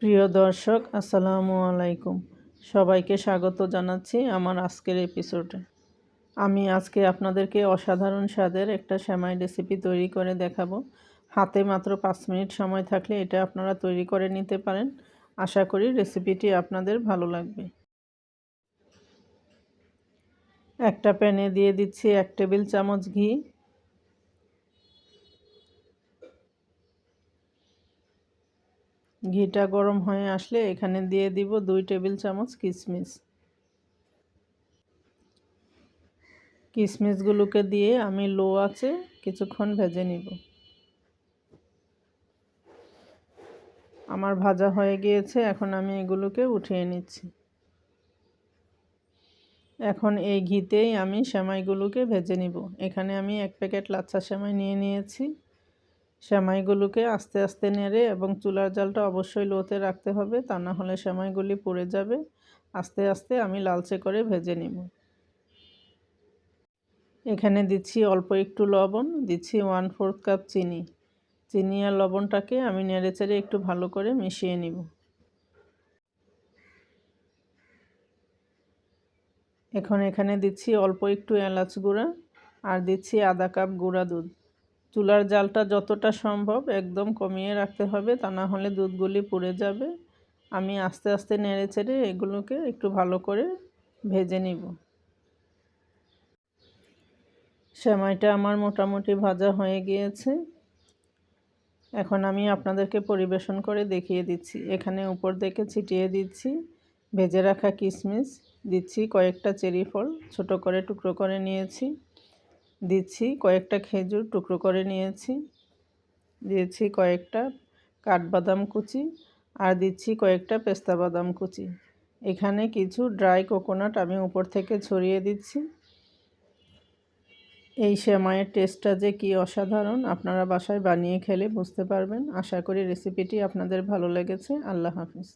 প্রিয় দর্শক, আসসালামু আলাইকুম। সবাইকে স্বাগত জানাচ্ছি আমার আজকের এপিসোডে। আমি আজকে আপনাদেরকে অসাধারণ স্বাদের একটা সেমাই রেসিপি তৈরি করে দেখাবো। হাতে মাত্র 5 মিনিট সময় থাকলে এটা আপনারা তৈরি করে নিতে পারেন। আশা করি রেসিপিটি আপনাদের ভালো লাগবে। একটা প্যানে দিয়ে দিচ্ছি 1 টেবিল চামচ ঘি। ঘিটা গরম হয়ে আসলে এখানে দিয়ে দিব 2 টেবিল চামচ কিশমিশ। কিশমিশগুলোকে দিয়ে আমি লো আঁচে কিছুক্ষণ ভেজে নিব। আমার ভাজা হয়ে গিয়েছে, এখন আমি এগুলোকে উঠিয়ে নিচ্ছি। এখন এই ঘিতেই আমি সেমাইগুলোকে ভেজে নিব। এখানে আমি 1 প্যাকেট লাচ্ছা সেমাই নিয়ে নিয়েছি। সেমাইগুলোকে আস্তে আস্তে নেড়ে এবং চুলার জালটা অবশ্যই লোতে রাখতে হবে, তা না হলে সেমাইগুলি পুড়ে যাবে। আস্তে আস্তে আমি লালচে করে ভেজে নিব। এখানে দিচ্ছি অল্প একটু লবণ, দিচ্ছি 1/4 কাপ চিনি। চিনি আর লবণটাকে আমি নেড়েচেড়ে একটু ভালো করে মিশিয়ে নিব। এখন এখানে দিচ্ছি অল্প একটু এলাচ গুঁড়া আর দিচ্ছি আধা কাপ গুঁড়া দুধ। চুলার জালটা যতটা সম্ভব একদম কমিয়ে রাখতে হবে, তা না হলে দুধগুলি পুড়ে যাবে। আমি আস্তে আস্তে নেড়েচেড়ে এগুলোকে একটু ভালো করে ভেজে নিব। সেমাইটা আমার মোটামুটি ভাজা হয়ে গিয়েছে। এখন আমি আপনাদেরকে পরিবেশন করে দেখিয়ে দিচ্ছি। এখানে উপর থেকে ছিটিয়ে দিচ্ছি ভেজে রাখা কিশমিশ, দিচ্ছি কয়েকটা চেরি ফল ছোট করে টুকরো করে নিয়েছি, দিচ্ছি কয়েকটা খেজুর টুকরো করে নিয়েছি, দিয়েছি কয়েকটা কাঠবাদাম কুচি আর দিচ্ছি কয়েকটা পেস্তা বাদাম কুচি। এখানে কিছু ড্রাই কোকোনাট আমি উপর থেকে ছড়িয়ে দিচ্ছি। এই সেমাইয়ের টেস্টটা যে কি অসাধারণ, আপনারা বাসায় বানিয়ে খেলে বুঝতে পারবেন। আশা করি রেসিপিটি আপনাদের ভালো লেগেছে। আল্লাহ হাফেজ।